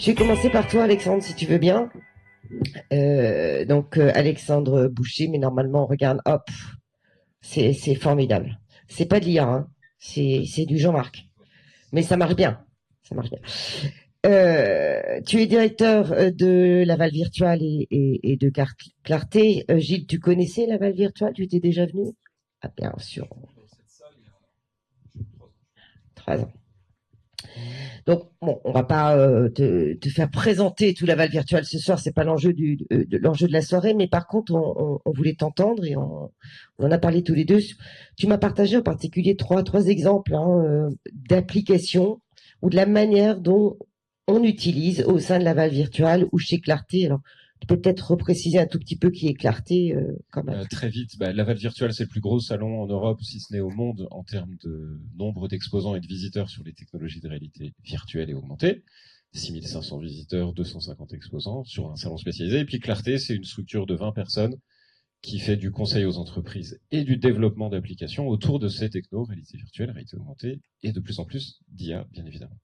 Je vais commencer par toi, Alexandre, si tu veux bien. Alexandre Boucher, mais normalement, on regarde, hop, c'est formidable. C'est pas de l'IA, hein. C'est du Jean-Marc. Mais ça marche bien. Ça marche bien. Tu es directeur de Laval Virtual et de Clarté. Gilles, tu connaissais Laval Virtual? Tu étais déjà venu? Ah, bien sûr. 3 ans. Donc, bon, on va pas te faire présenter tout Laval Virtual ce soir, c'est pas l'enjeu l'enjeu de la soirée, mais par contre, on voulait t'entendre et on en a parlé tous les deux. Tu m'as partagé en particulier trois exemples d'applications ou de la manière dont on utilise au sein de Laval Virtual ou chez Clarté. Alors, tu peux peut-être repréciser un tout petit peu qui est Clarté quand même. Très vite, Laval Virtual, c'est le plus gros salon en Europe, si ce n'est au monde, en termes de nombre d'exposants et de visiteurs sur les technologies de réalité virtuelle et augmentée. 6500 visiteurs, 250 exposants sur un salon spécialisé. Et puis Clarté, c'est une structure de 20 personnes qui fait du conseil aux entreprises et du développement d'applications autour de ces technos, réalité virtuelle, réalité augmentée, et de plus en plus d'IA, bien évidemment.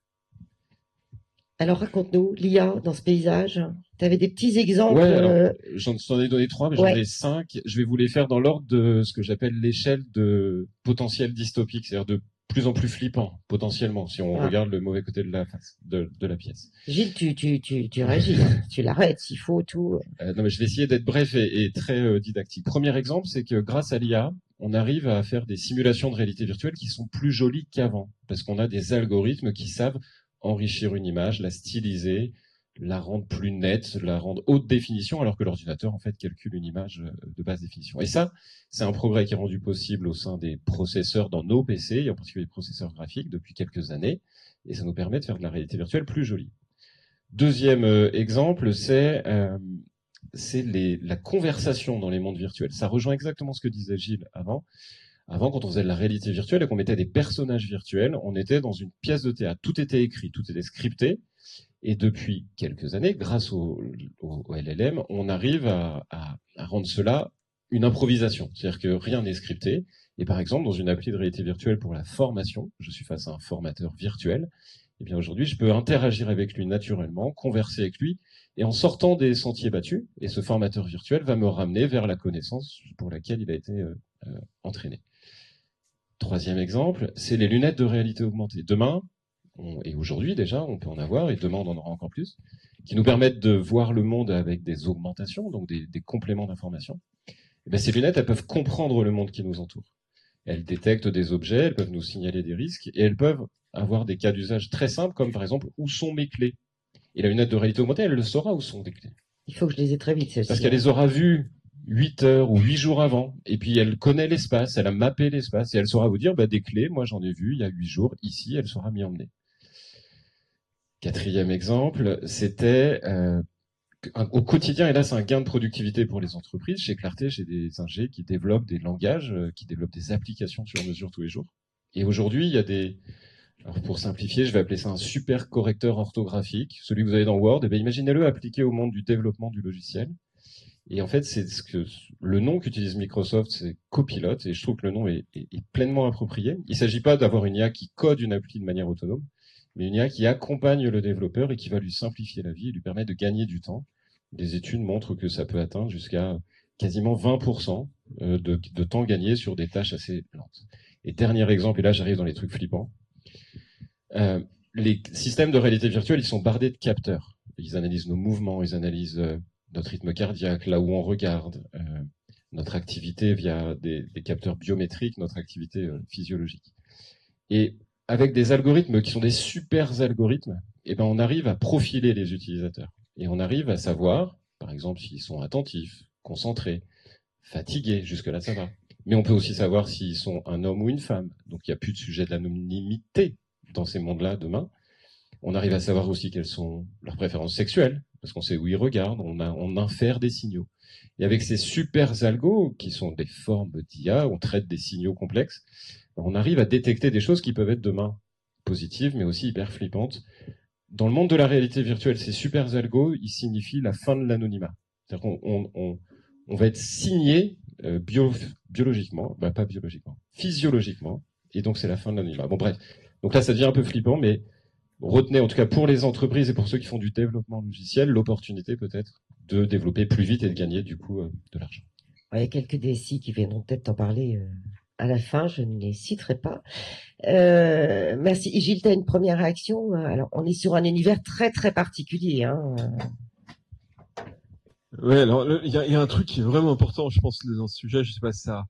Alors raconte-nous, l'IA dans ce paysage. Tu avais des petits exemples. Ouais, alors j'en ai donné 3, mais j'en Ouais. ai 5. Je vais vous les faire dans l'ordre de ce que j'appelle l'échelle de potentiel dystopique, c'est-à-dire de plus en plus flippant, potentiellement, si on regarde le mauvais côté de la face, de la pièce. Gilles, tu réagis, hein. Tu l'arrêtes s'il faut, tout. Non, mais je vais essayer d'être bref et très didactique. Premier exemple, c'est que grâce à l'IA, on arrive à faire des simulations de réalité virtuelle qui sont plus jolies qu'avant, parce qu'on a des algorithmes qui savent enrichir une image, la styliser, la rendre plus nette, la rendre haute définition, alors que l'ordinateur, en fait, calcule une image de basse définition. Et ça, c'est un progrès qui est rendu possible au sein des processeurs dans nos PC, et en particulier les processeurs graphiques, depuis quelques années, et ça nous permet de faire de la réalité virtuelle plus jolie. Deuxième exemple, c'est la conversation dans les mondes virtuels. Ça rejoint exactement ce que disait Gilles avant. Avant, quand on faisait de la réalité virtuelle et qu'on mettait des personnages virtuels, on était dans une pièce de théâtre. Tout était écrit, tout était scripté. Et depuis quelques années, grâce au LLM, on arrive à rendre cela une improvisation. C'est-à-dire que rien n'est scripté. Et par exemple, dans une appli de réalité virtuelle pour la formation, je suis face à un formateur virtuel. Et bien aujourd'hui, je peux interagir avec lui naturellement, converser avec lui, et en sortant des sentiers battus, et ce formateur virtuel va me ramener vers la connaissance pour laquelle il a été entraîné. Troisième exemple, c'est les lunettes de réalité augmentée. Demain, et aujourd'hui déjà, on peut en avoir, et demain on en aura encore plus, qui nous permettent de voir le monde avec des augmentations, donc des compléments d'information. Et bien, ces lunettes, elles peuvent comprendre le monde qui nous entoure. Elles détectent des objets, elles peuvent nous signaler des risques, et elles peuvent avoir des cas d'usage très simples, comme par exemple, où sont mes clés? Et la lunette de réalité augmentée, elle le saura où sont les clés. Il faut que je les ai très vite, celles-ci. Parce qu'elle les aura vues 8 heures ou 8 jours avant, et puis elle connaît l'espace, elle a mappé l'espace, et elle saura vous dire, des clés, moi j'en ai vu il y a 8 jours, ici, elle saura m'y emmener. Quatrième exemple, c'était au quotidien, et là c'est un gain de productivité pour les entreprises. Chez Clarté, j'ai des ingés qui développent des langages, qui développent des applications sur mesure tous les jours. Et aujourd'hui, il y a alors pour simplifier, je vais appeler ça un super correcteur orthographique. Celui que vous avez dans Word, imaginez-le appliqué au monde du développement du logiciel. Et en fait, c'est le nom qu'utilise Microsoft, c'est Copilot, et je trouve que le nom est pleinement approprié. Il ne s'agit pas d'avoir une IA qui code une appli de manière autonome, mais une IA qui accompagne le développeur et qui va lui simplifier la vie et lui permet de gagner du temps. Des études montrent que ça peut atteindre jusqu'à quasiment 20% de temps gagné sur des tâches assez lentes. Et dernier exemple, et là j'arrive dans les trucs flippants, les systèmes de réalité virtuelle, ils sont bardés de capteurs. Ils analysent nos mouvements, ils analysent notre rythme cardiaque, là où on regarde, notre activité via des capteurs biométriques, notre activité physiologique. Et avec des algorithmes qui sont des super algorithmes, on arrive à profiler les utilisateurs. Et on arrive à savoir, par exemple, s'ils sont attentifs, concentrés, fatigués, jusque-là ça va. Mais on peut aussi savoir s'ils sont un homme ou une femme. Donc il n'y a plus de sujet de l'anonymité dans ces mondes-là demain. On arrive à savoir aussi quelles sont leurs préférences sexuelles, parce qu'on sait où ils regardent, on infère des signaux. Et avec ces super algos, qui sont des formes d'IA, on traite des signaux complexes, on arrive à détecter des choses qui peuvent être demain positives, mais aussi hyper flippantes. Dans le monde de la réalité virtuelle, ces super algos, ils signifient la fin de l'anonymat. C'est-à-dire qu'on va être signé biologiquement, pas biologiquement, physiologiquement, et donc c'est la fin de l'anonymat. Bon bref, donc là ça devient un peu flippant, mais retenez, en tout cas pour les entreprises et pour ceux qui font du développement logiciel, l'opportunité peut-être de développer plus vite et de gagner du coup de l'argent. Il y a quelques DSI qui viendront peut-être en parler à la fin, je ne les citerai pas. Merci. Gilles, tu as une première réaction? Alors, on est sur un univers très très particulier. Hein. Ouais, alors il y a un truc qui est vraiment important, je pense, dans ce sujet. Je sais pas si ça,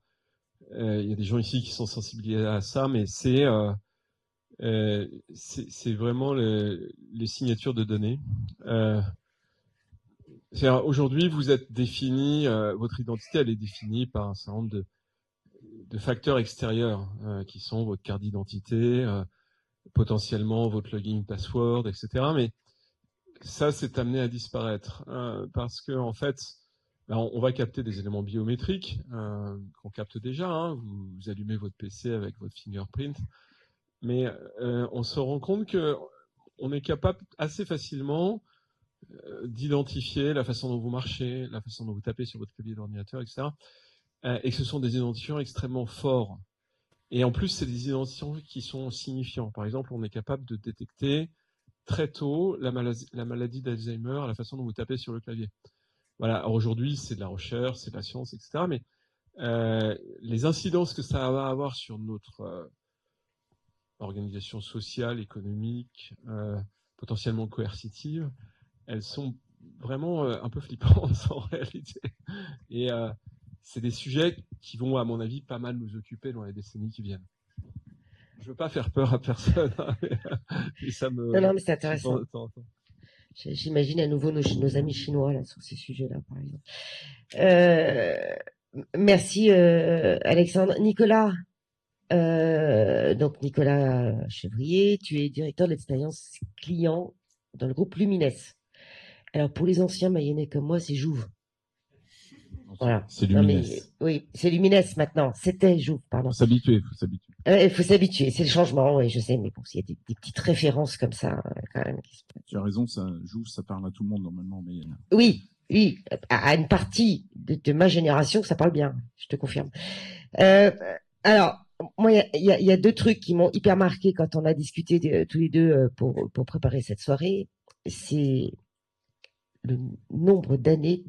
il y a des gens ici qui sont sensibilisés à ça, mais c'est vraiment les signatures de données. Aujourd'hui, vous êtes défini, votre identité, elle est définie par un certain nombre de facteurs extérieurs qui sont votre carte d'identité, potentiellement votre login password, etc. Mais ça, c'est amené à disparaître parce que en fait, on va capter des éléments biométriques qu'on capte déjà. Hein. Vous allumez votre PC avec votre fingerprint, mais on se rend compte que on est capable assez facilement d'identifier la façon dont vous marchez, la façon dont vous tapez sur votre clavier d'ordinateur, etc. Et que ce sont des identifiants extrêmement forts. Et en plus, c'est des identifiants qui sont signifiants. Par exemple, on est capable de détecter très tôt la maladie d'Alzheimer à la façon dont vous tapez sur le clavier. Voilà. Alors aujourd'hui, c'est de la recherche, c'est de la science, etc. Mais les incidences que ça va avoir sur notre organisation sociale, économique, potentiellement coercitive, elles sont vraiment un peu flippantes en réalité. Et c'est des sujets qui vont, à mon avis, pas mal nous occuper dans les décennies qui viennent. Je veux pas faire peur à personne, hein, mais ça me... Non, mais c'est intéressant. J'imagine à nouveau nos amis chinois là, sur ces sujets-là, par exemple. Merci, Alexandre. Nicolas, donc Nicolas Chevrier, tu es directeur de l'expérience client dans le groupe Lumines. Alors, pour les anciens Mayennais comme moi, c'est Jouve. Voilà. C'est Lumines. Oui, c'est Lumines maintenant. C'était Jouve, pardon. Faut s'habituer, faut s'habituer. Il faut s'habituer, c'est le changement, oui, je sais, mais bon, s'il y a des petites références comme ça, quand même. Tu as raison, ça Jouve, ça parle à tout le monde normalement en Mayenne. Oui, à une partie de ma génération, ça parle bien, je te confirme. Alors, moi, il y a deux trucs qui m'ont hyper marqué quand on a discuté tous les deux pour préparer cette soirée. C'est le nombre d'années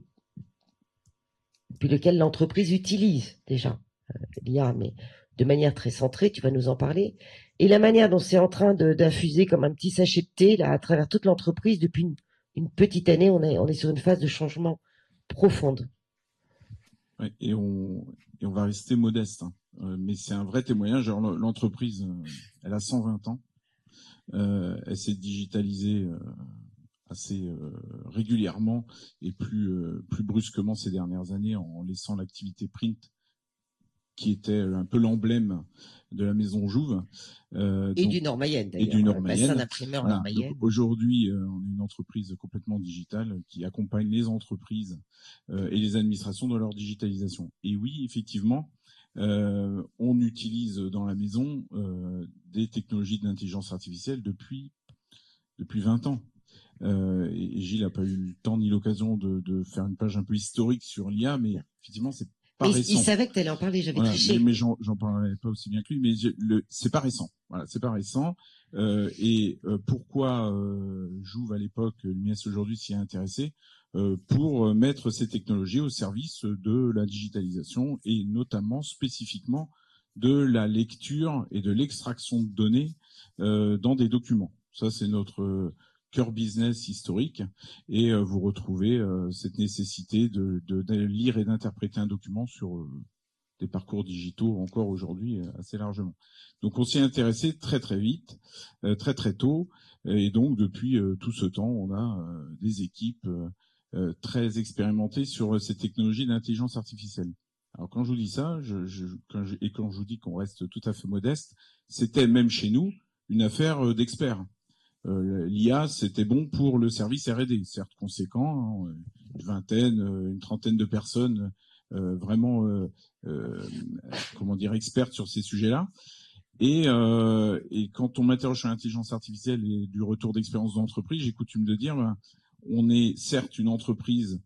depuis lequel l'entreprise utilise déjà l'IA, mais de manière très centrée, tu vas nous en parler, et la manière dont c'est en train d'infuser comme un petit sachet de thé là, à travers toute l'entreprise depuis une petite année. On est sur une phase de changement profonde. Ouais, et on va rester modeste, hein. Mais c'est un vrai témoignage. L'entreprise, elle a 120 ans. Elle s'est digitalisée assez régulièrement et plus brusquement ces dernières années en laissant l'activité print qui était un peu l'emblème de la maison Jouve. Et du Nord-Mayenne, d'ailleurs. Et du Nord-Mayenne. Bassin d'imprimeurs Nord-Mayenne. Aujourd'hui, on est une entreprise complètement digitale qui accompagne les entreprises et les administrations dans leur digitalisation. Et oui, effectivement, on utilise dans la maison des technologies d'intelligence artificielle depuis 20 ans. Et Gilles n'a pas eu le temps ni l'occasion de faire une page un peu historique sur l'IA, mais effectivement, c'est pas récent. Il savait que tu allais en parler, j'avais triché. Mais j'en parlerai pas aussi bien que lui, mais c'est pas récent. Voilà, c'est pas récent. Pourquoi Jouve à l'époque, Lumines aujourd'hui s'y est intéressé pour mettre ces technologies au service de la digitalisation et notamment spécifiquement de la lecture et de l'extraction de données dans des documents. Ça, c'est notre cœur business historique, et vous retrouvez cette nécessité de lire et d'interpréter un document sur des parcours digitaux encore aujourd'hui assez largement. Donc on s'y est intéressé très très vite, très très tôt, et donc depuis tout ce temps, on a des équipes très expérimentées sur ces technologies d'intelligence artificielle. Alors quand je vous dis ça, quand je vous dis qu'on reste tout à fait modeste, c'était même chez nous une affaire d'experts. L'IA, c'était bon pour le service R&D, certes conséquent, hein, une trentaine de personnes vraiment, comment dire, expertes sur ces sujets-là. Et quand on m'interroge sur l'intelligence artificielle et du retour d'expérience d'entreprise, j'ai coutume de dire, on est certes une entreprise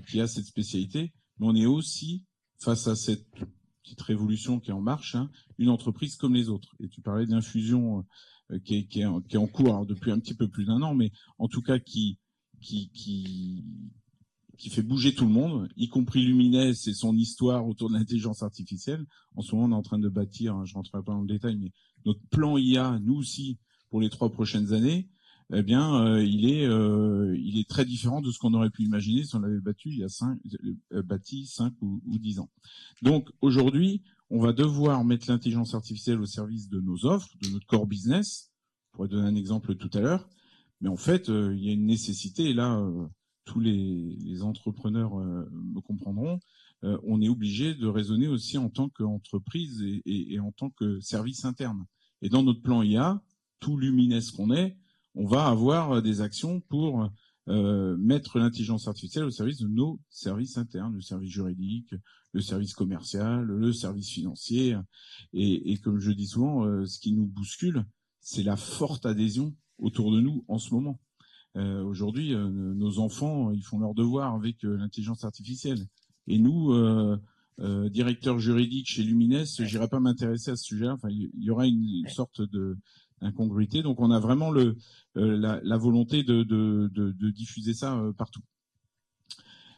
qui a cette spécialité, mais on est aussi, face à cette petite révolution qui est en marche, hein, une entreprise comme les autres. Et tu parlais d'infusion qui est en cours alors, depuis un petit peu plus d'1 an, mais en tout cas qui fait bouger tout le monde, y compris Lumines et son histoire autour de l'intelligence artificielle. En ce moment, on est en train de bâtir, je rentrerai pas dans le détail, mais notre plan IA, nous aussi, pour les 3 prochaines années, eh bien, il est très différent de ce qu'on aurait pu imaginer si on l'avait bâti 5 ou 10 ans. Donc, aujourd'hui, on va devoir mettre l'intelligence artificielle au service de nos offres, de notre core business. Je pourrais donner un exemple tout à l'heure. Mais en fait, il y a une nécessité, et là, tous les entrepreneurs me comprendront, on est obligé de raisonner aussi en tant qu'entreprise et en tant que service interne. Et dans notre plan IA, tout Lumines qu'on est, on va avoir des actions pour mettre l'intelligence artificielle au service de nos services internes, le service juridique, le service commercial, le service financier. Et comme je dis souvent, ce qui nous bouscule, c'est la forte adhésion autour de nous en ce moment. Aujourd'hui, nos enfants, ils font leurs devoirs avec l'intelligence artificielle. Et nous, directeurs juridiques chez Lumines, j'irai pas m'intéresser à ce sujet. Enfin, il y aura une sorte d'incongruité. Donc, on a vraiment la volonté de diffuser ça partout.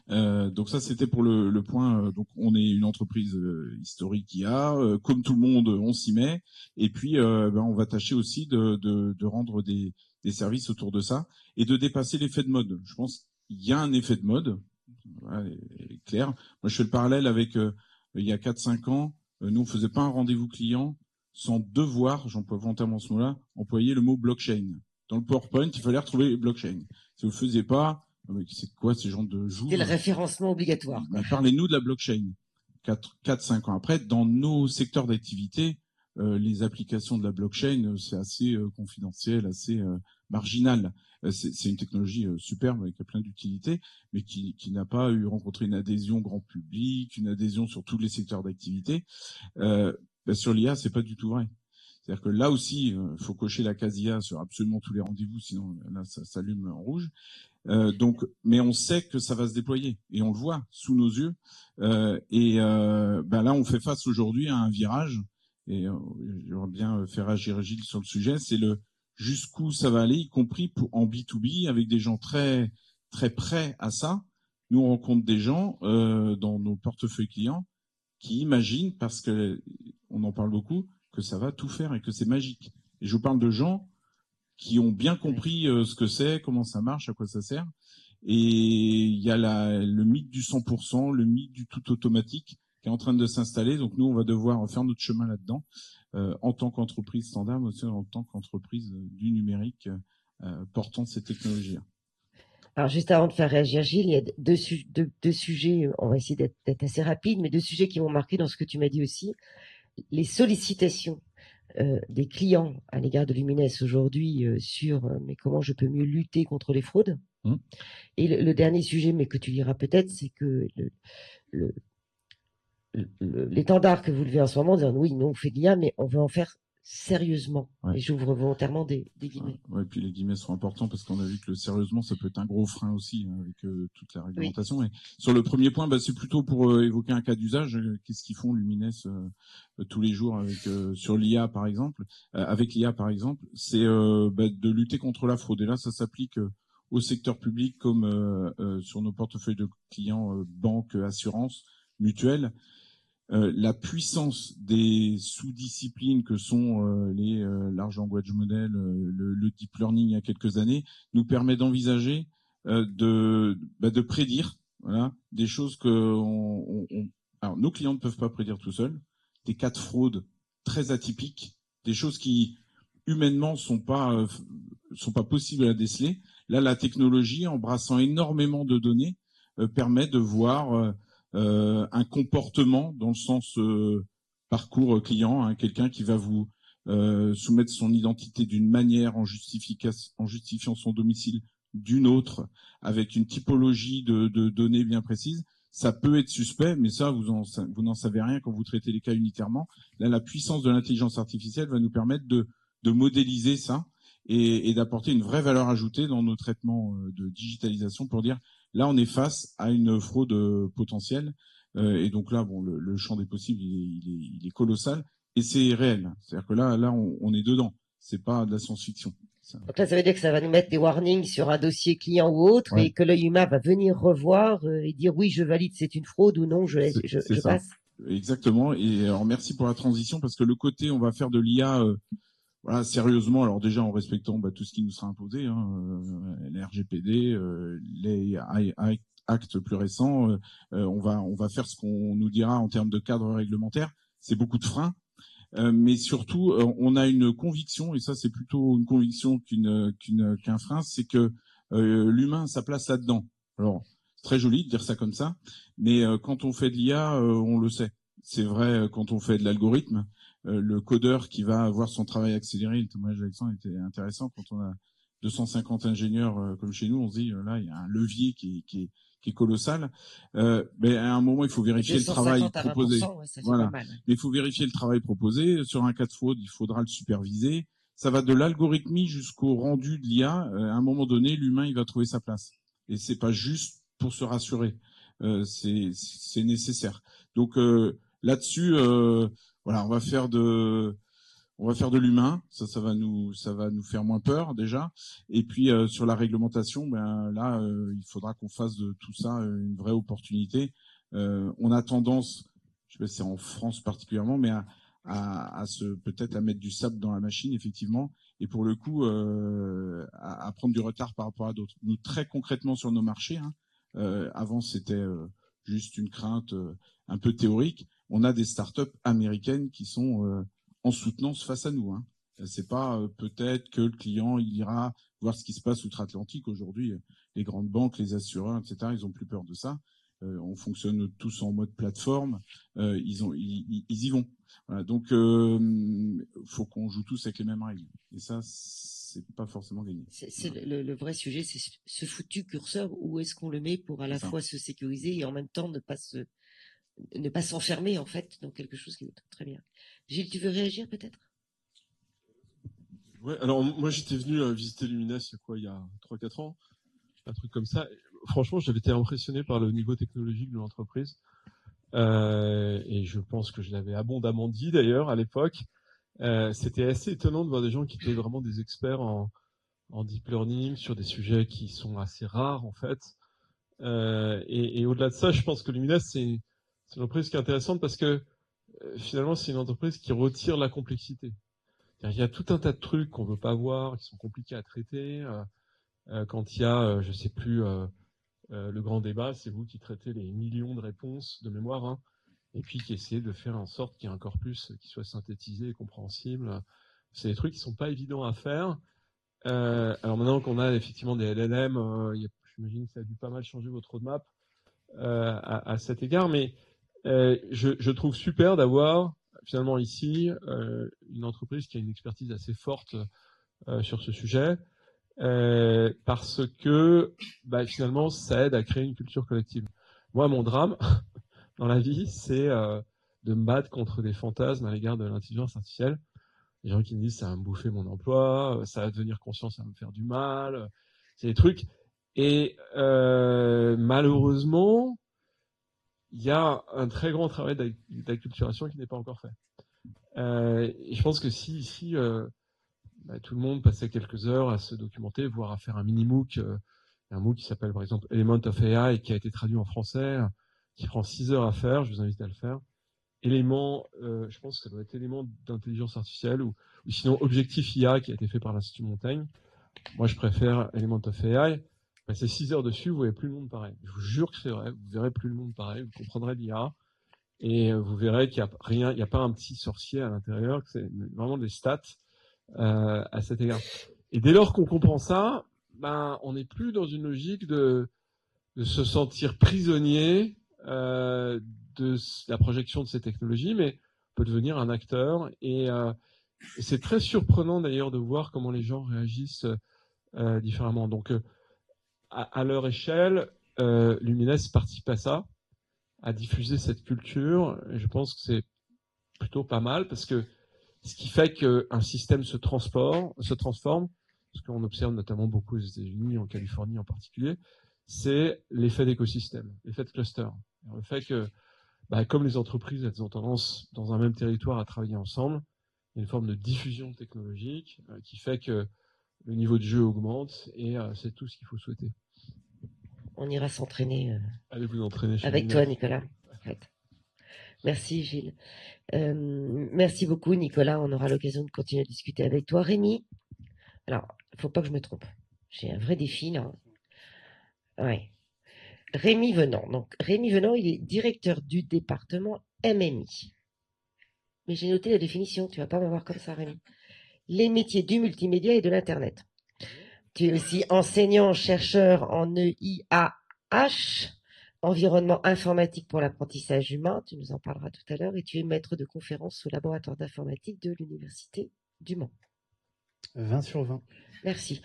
Donc ça, c'était pour le point. Donc, on est une entreprise historique IA. Comme tout le monde, on s'y met. Et puis, on va tâcher aussi de rendre des services autour de ça et de dépasser l'effet de mode. Je pense qu'il y a un effet de mode, voilà, clair. Moi, je fais le parallèle avec il y a 4-5 ans, nous on faisait pas un rendez-vous client sans devoir, j'emploie volontairement ce mot-là, employer le mot blockchain. Dans le PowerPoint, il fallait retrouver blockchain. Si vous le faisiez pas, c'est quoi ces gens de jours? C'est le référencement obligatoire. Parlez-nous de la blockchain. 4-5 ans après, dans nos secteurs d'activité, les applications de la blockchain, c'est assez confidentiel, assez marginal. C'est une technologie superbe avec plein d'utilités, mais qui n'a pas rencontré une adhésion grand public, une adhésion sur tous les secteurs d'activité. Sur l'IA, c'est pas du tout vrai. C'est-à-dire que là aussi, il faut cocher la case IA sur absolument tous les rendez-vous, sinon là, ça s'allume en rouge. Mais on sait que ça va se déployer et on le voit sous nos yeux. Là, on fait face aujourd'hui à un virage. Et j'aimerais bien faire agir Gilles sur le sujet, c'est le jusqu'où ça va aller, y compris en B2B, avec des gens très très prêts à ça. Nous, on rencontre des gens dans nos portefeuilles clients qui imaginent, parce que on en parle beaucoup, que ça va tout faire et que c'est magique. Et je vous parle de gens qui ont bien compris ce que c'est, comment ça marche, à quoi ça sert. Et il y a le mythe du 100%, le mythe du tout automatique qui est en train de s'installer. Donc nous, on va devoir faire notre chemin là-dedans, en tant qu'entreprise standard, mais aussi en tant qu'entreprise du numérique portant ces technologies-là. Alors juste avant de faire réagir Gilles, il y a deux sujets, on va essayer d'être assez rapide, mais 2 sujets qui m'ont marqué dans ce que tu m'as dit aussi. Les sollicitations des clients à l'égard de Lumines aujourd'hui sur mais comment je peux mieux lutter contre les fraudes. Et le dernier sujet, mais que tu diras peut-être, c'est que l'étendard que vous levez en ce moment, disant oui, nous on fait de l'IA, mais on veut en faire sérieusement. Ouais. Et j'ouvre volontairement des guillemets. Ouais, et puis les guillemets sont importants parce qu'on a vu que le sérieusement, ça peut être un gros frein aussi avec toute la réglementation. Oui. Et sur le premier point, c'est plutôt pour évoquer un cas d'usage. Qu'est-ce qu'ils font Lumines tous les jours avec sur l'IA par exemple, avec l'IA par exemple, c'est de lutter contre la fraude. Et là, ça s'applique au secteur public comme sur nos portefeuilles de clients, banques, assurances, mutuelles. La puissance des sous-disciplines que sont les large language model, le deep learning il y a quelques années, nous permet d'envisager de prédire des choses que alors nos clients ne peuvent pas prédire tout seuls, des cas de fraude très atypiques, des choses qui humainement sont pas possibles à déceler. Là, la technologie, embrassant énormément de données, permet de voir un comportement dans le sens parcours client, quelqu'un qui va vous soumettre son identité d'une manière en justifiant son domicile d'une autre, avec une typologie de données bien précises. Ça peut être suspect, mais ça, vous n'en savez rien quand vous traitez les cas unitairement. Là, la puissance de l'intelligence artificielle va nous permettre de modéliser ça et d'apporter une vraie valeur ajoutée dans nos traitements de digitalisation pour dire là, on est face à une fraude potentielle. Et donc là, le champ des possibles, il est colossal. Et c'est réel. C'est-à-dire que là, on est dedans. c'est pas de la science-fiction. Donc là, ça veut dire que ça va nous mettre des warnings sur un dossier client ou autre, Ouais. et que l'œil humain va venir revoir et dire oui, je valide, c'est une fraude, ou non, je C'est ça. passe. Exactement. Et alors merci pour la transition, parce que le côté on va faire de l'IA voilà, sérieusement, alors déjà en respectant tout ce qui nous sera imposé, les RGPD, les actes plus récents, on va faire ce qu'on nous dira en termes de cadre réglementaire. C'est beaucoup de freins. Mais surtout, on a une conviction, et ça c'est plutôt une conviction qu'un frein, c'est que l'humain a sa place là-dedans. Alors, c'est très joli de dire ça comme ça, mais quand on fait de l'IA, on le sait. C'est vrai quand on fait de l'algorithme, le codeur qui va avoir son travail accéléré, le témoignage d'Alexandre était intéressant, quand on a 250 ingénieurs comme chez nous, on se dit là, il y a un levier qui est colossal. Mais à un moment, il faut vérifier le travail proposé. Ouais, ça fait voilà. pas mal. Mais il faut vérifier le travail proposé. Sur un cas de fraude, il faudra le superviser. Ça va de l'algorithmie jusqu'au rendu de l'IA. À un moment donné, l'humain, il va trouver sa place. Et c'est pas juste pour se rassurer. C'est nécessaire. Donc là-dessus, voilà, on va faire de l'humain, ça va nous faire moins peur déjà. Et puis sur la réglementation, là, il faudra qu'on fasse de tout ça une vraie opportunité. On a tendance, je sais pas si c'est en France particulièrement, mais peut-être à mettre du sable dans la machine effectivement, et pour le coup à prendre du retard par rapport à d'autres. Nous très concrètement sur nos marchés, avant c'était juste une crainte un peu théorique. On a des startups américaines qui sont en soutenance face à nous. C'est pas peut-être que le client il ira voir ce qui se passe outre-Atlantique. Aujourd'hui, les grandes banques, les assureurs, etc., ils ont plus peur de ça. On fonctionne tous en mode plateforme. Ils y vont. Voilà, donc, faut qu'on joue tous avec les mêmes règles. Et ça, c'est pas forcément gagné. C'est le vrai sujet, c'est ce foutu curseur. Où est-ce qu'on le met pour à la fois se sécuriser et en même temps ne pas s'enfermer en fait dans quelque chose qui est très bien. Gilles, tu veux réagir peut-être? Ouais, alors moi j'étais venu visiter Lumines il y a 3-4 ans, un truc comme ça. Franchement, j'avais été impressionné par le niveau technologique de l'entreprise. Et je pense que je l'avais abondamment dit d'ailleurs à l'époque. C'était assez étonnant de voir des gens qui étaient vraiment des experts en deep learning sur des sujets qui sont assez rares en fait. Et au-delà de ça, je pense que Lumines c'est une entreprise qui est intéressante parce que finalement c'est une entreprise qui retire la complexité. Il y a tout un tas de trucs qu'on veut pas voir, qui sont compliqués à traiter. Quand il y a, je sais plus, le grand débat, c'est vous qui traitez les millions de réponses de mémoire, et puis qui essayez de faire en sorte qu'il y ait un corpus qui soit synthétisé et compréhensible. C'est des trucs qui sont pas évidents à faire. Alors maintenant qu'on a effectivement des LLM, j'imagine que ça a dû pas mal changer votre roadmap à cet égard, mais je trouve super d'avoir finalement ici une entreprise qui a une expertise assez forte sur ce sujet, parce que finalement ça aide à créer une culture collective. Moi, mon drame dans la vie, c'est de me battre contre des fantasmes à l'égard de l'intelligence artificielle. Les gens qui me disent ça va me bouffer mon emploi, ça va devenir conscient, ça va me faire du mal, c'est des trucs. Et malheureusement, il y a un très grand travail d'acculturation qui n'est pas encore fait. Et je pense que si tout le monde passait quelques heures à se documenter, voire à faire un mini-MOOC, un MOOC qui s'appelle par exemple Element of AI et qui a été traduit en français, qui prend 6 heures à faire, je vous invite à le faire. Je pense que ça doit être élément d'intelligence artificielle ou sinon Objectif IA qui a été fait par l'Institut Montaigne. Moi, je préfère Element of AI. Passez 6 heures dessus, vous voyez plus le monde pareil. Je vous jure que c'est vrai, vous verrez plus le monde pareil, vous comprendrez l'IA et vous verrez qu'il n'y a rien, il n'y a pas un petit sorcier à l'intérieur, que c'est vraiment des stats à cet égard. Et dès lors qu'on comprend ça, on n'est plus dans une logique de se sentir prisonnier de la projection de ces technologies, mais on peut devenir un acteur. Et c'est très surprenant d'ailleurs de voir comment les gens réagissent différemment. Donc, à leur échelle, Lumines participe à ça, à diffuser cette culture. Et je pense que c'est plutôt pas mal parce que ce qui fait qu'un système se transforme, ce qu'on observe notamment beaucoup aux États-Unis, en Californie en particulier, c'est l'effet d'écosystème, l'effet de cluster. Le fait que, comme les entreprises, elles ont tendance, dans un même territoire, à travailler ensemble, Il y a une forme de diffusion technologique qui fait que le niveau de jeu augmente et c'est tout ce qu'il faut souhaiter. On ira s'entraîner Allez vous entraîner chez avec Minef. toi, Nicolas. En fait. Merci, Gilles. Merci beaucoup, Nicolas. On aura l'occasion de continuer à discuter avec toi. Rémi, alors, il ne faut pas que je me trompe. J'ai un vrai défi, là. Ouais. Rémi Venant. Donc, Rémi Venant, il est directeur du département MMI. Mais j'ai noté la définition. Tu ne vas pas m'avoir comme ça, Rémi. Les métiers du multimédia et de l'Internet. Tu es aussi enseignant-chercheur en EIAH, environnement informatique pour l'apprentissage humain. Tu nous en parleras tout à l'heure. Et tu es maître de conférence au laboratoire d'informatique de l'Université du Mans. 20 sur 20. Merci.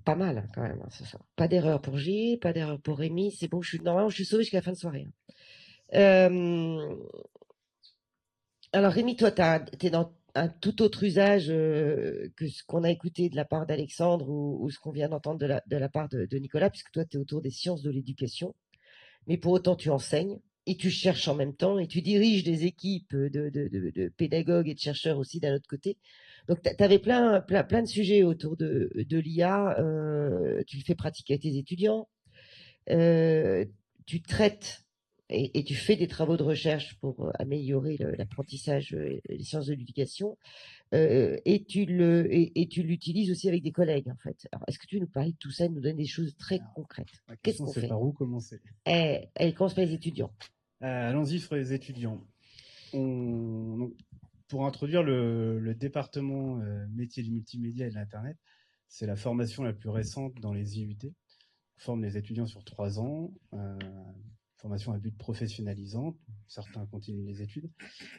Pas mal hein, quand même, ce soir. Pas d'erreur pour Gilles, pas d'erreur pour Rémi. C'est bon, normalement, je suis sauvé jusqu'à la fin de soirée. Alors Rémi, toi, tu es dans un tout autre usage que ce qu'on a écouté de la part d'Alexandre ou ce qu'on vient d'entendre de la part de Nicolas, puisque toi, tu es autour des sciences de l'éducation. Mais pour autant, tu enseignes et tu cherches en même temps et tu diriges des équipes de pédagogues et de chercheurs aussi d'un autre côté. Donc, tu avais plein de sujets autour de l'IA. Tu le fais pratiquer à tes étudiants. Tu traites et tu fais des travaux de recherche pour améliorer l'apprentissage et les sciences de l'éducation. Et tu l'utilises aussi avec des collègues, en fait. Alors, est-ce que tu veux nous parler de tout ça et nous donner des choses très concrètes? Qu'est-ce qu'on fait? Par où commencer? Elle commence par les étudiants. Allons-y sur les étudiants. Donc, pour introduire le département métier du multimédia et de l'Internet, c'est la formation la plus récente dans les IUT. On forme les étudiants sur 3 ans, formation à but professionnalisant, certains continuent les études.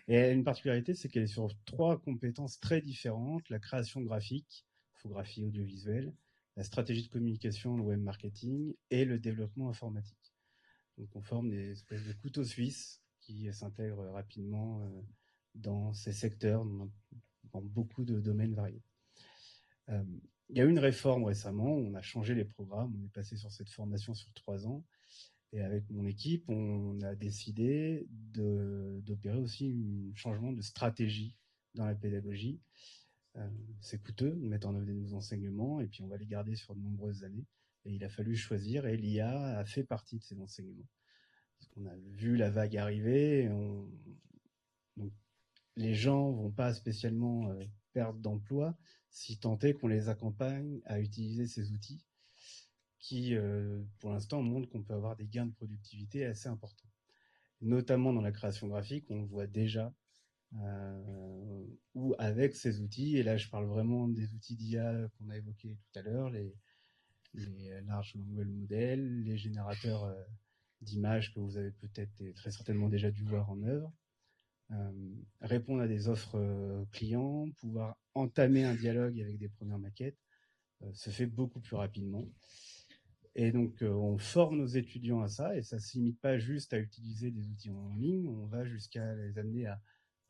Et une particularité, c'est qu'elle est sur 3 compétences très différentes, la création graphique, infographie audiovisuelle, la stratégie de communication, le web marketing et le développement informatique. Donc on forme des espèces de couteaux suisses qui s'intègrent rapidement dans ces secteurs, dans beaucoup de domaines variés. Il y a eu une réforme récemment, on a changé les programmes, on est passé sur cette formation sur 3 ans. Et avec mon équipe, on a décidé d'opérer aussi un changement de stratégie dans la pédagogie. C'est coûteux de mettre en œuvre des nouveaux enseignements et puis on va les garder sur de nombreuses années. Et il a fallu choisir et l'IA a fait partie de ces enseignements. Parce qu'on a vu la vague arriver. Donc, les gens vont pas spécialement perdre d'emploi si tant est qu'on les accompagne à utiliser ces outils qui, pour l'instant, montrent qu'on peut avoir des gains de productivité assez importants. Notamment dans la création graphique, on le voit déjà, ou avec ces outils, et là je parle vraiment des outils d'IA qu'on a évoqués tout à l'heure, les large language models, les générateurs d'images que vous avez peut-être et très certainement déjà dû voir en œuvre, répondre à des offres clients, pouvoir entamer un dialogue avec des premières maquettes, se fait beaucoup plus rapidement. Et donc, on forme nos étudiants à ça, et ça ne se limite pas juste à utiliser des outils en ligne, on va jusqu'à les amener à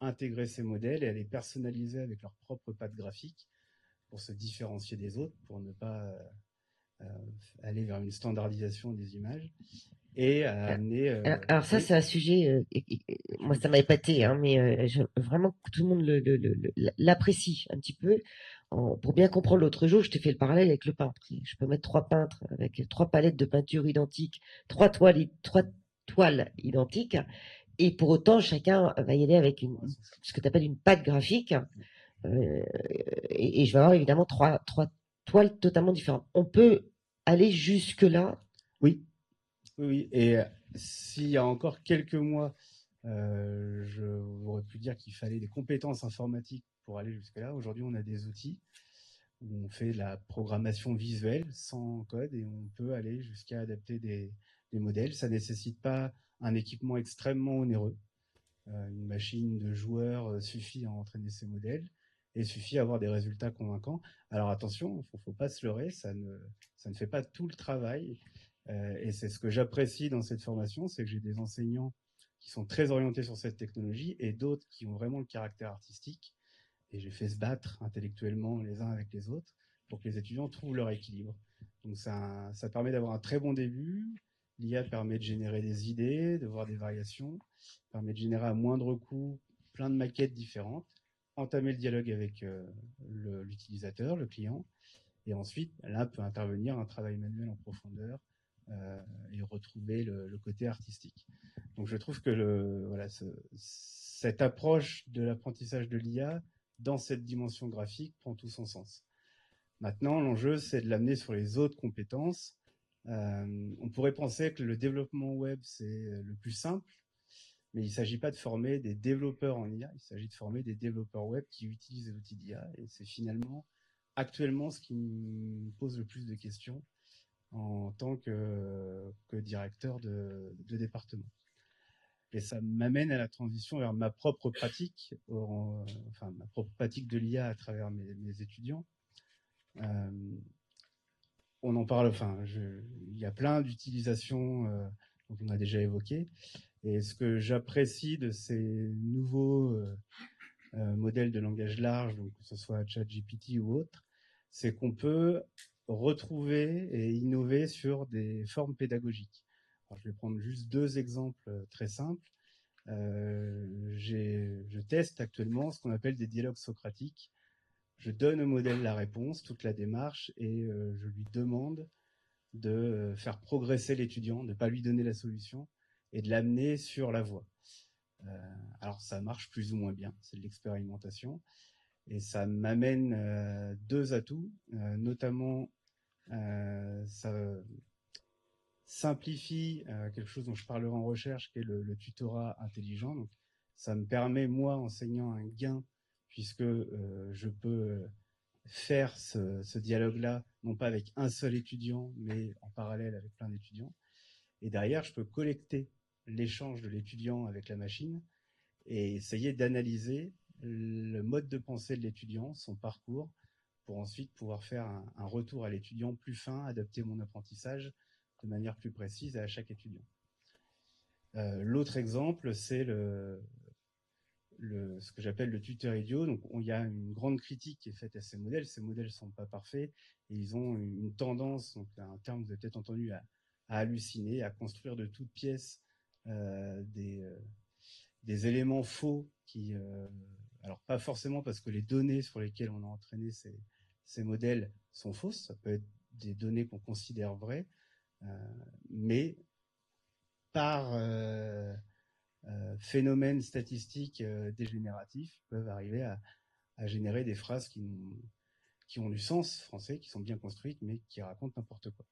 intégrer ces modèles et à les personnaliser avec leur propre patte graphique pour se différencier des autres, pour ne pas aller vers une standardisation des images et à amener... alors ça, oui. c'est un sujet, moi ça m'a épaté, hein, mais vraiment que tout le monde l'apprécie un petit peu. Pour bien comprendre, l'autre jour, je t'ai fait le parallèle avec le peintre. Je peux mettre 3 peintres avec 3 palettes de peinture identiques, 3 toiles identiques, et pour autant, chacun va y aller avec ce que tu appelles une patte graphique, et je vais avoir évidemment 3 toiles totalement différentes. On peut aller jusque-là. Oui. Et s'il y a encore quelques mois, je vous aurais pu dire qu'il fallait des compétences informatiques pour aller jusque-là. Aujourd'hui, on a des outils où on fait de la programmation visuelle sans code et on peut aller jusqu'à adapter des modèles. Ça ne nécessite pas un équipement extrêmement onéreux. Une machine de joueurs suffit à entraîner ces modèles et suffit à avoir des résultats convaincants. Alors attention, il ne faut pas se leurrer, ça ne fait pas tout le travail. Et c'est ce que j'apprécie dans cette formation, c'est que j'ai des enseignants qui sont très orientés sur cette technologie et d'autres qui ont vraiment le caractère artistique. Et j'ai fait se battre intellectuellement les uns avec les autres pour que les étudiants trouvent leur équilibre. Donc ça permet d'avoir un très bon début. L'IA permet de générer des idées, de voir des variations, permet de générer à moindre coût plein de maquettes différentes, entamer le dialogue avec l'utilisateur, le client, et ensuite, là peut intervenir un travail manuel en profondeur et retrouver le côté artistique. Donc je trouve que cette approche de l'apprentissage de l'IA dans cette dimension graphique prend tout son sens. Maintenant, l'enjeu, c'est de l'amener sur les autres compétences. On pourrait penser que le développement web, c'est le plus simple, mais il ne s'agit pas de former des développeurs en IA, il s'agit de former des développeurs web qui utilisent les outils d'IA, et c'est finalement actuellement ce qui me pose le plus de questions en tant que directeur de département. Et ça m'amène à la transition vers ma propre pratique, ma propre pratique de l'IA à travers mes étudiants. On en parle, il y a plein d'utilisations dont on a déjà évoqué. Et ce que j'apprécie de ces nouveaux modèles de langage large, donc que ce soit ChatGPT ou autre, c'est qu'on peut retrouver et innover sur des formes pédagogiques. Alors, je vais prendre juste 2 exemples très simples. Je teste actuellement ce qu'on appelle des dialogues socratiques. Je donne au modèle la réponse, toute la démarche, et je lui demande de faire progresser l'étudiant, de ne pas lui donner la solution, et de l'amener sur la voie. Alors ça marche plus ou moins bien, c'est de l'expérimentation, et ça m'amène 2 atouts, notamment ça simplifie quelque chose dont je parlerai en recherche, qui est le tutorat intelligent. Donc, ça me permet, moi, enseignant, un gain, puisque je peux faire ce dialogue-là, non pas avec un seul étudiant, mais en parallèle avec plein d'étudiants. Et derrière, je peux collecter l'échange de l'étudiant avec la machine et essayer d'analyser le mode de pensée de l'étudiant, son parcours, pour ensuite pouvoir faire un retour à l'étudiant plus fin, adapter mon apprentissage de manière plus précise à chaque étudiant. L'autre exemple, c'est ce que j'appelle le tuteur idiot. Donc, il y a une grande critique qui est faite à ces modèles. Ces modèles ne sont pas parfaits et ils ont une tendance, donc un terme que vous avez peut-être entendu, à halluciner, à construire de toutes pièces des éléments faux qui, alors pas forcément parce que les données sur lesquelles on a entraîné ces modèles sont fausses. Ça peut être des données qu'on considère vraies, mais par phénomènes statistiques dégénératifs peuvent arriver à générer des phrases qui ont du sens français, qui sont bien construites, mais qui racontent n'importe quoi.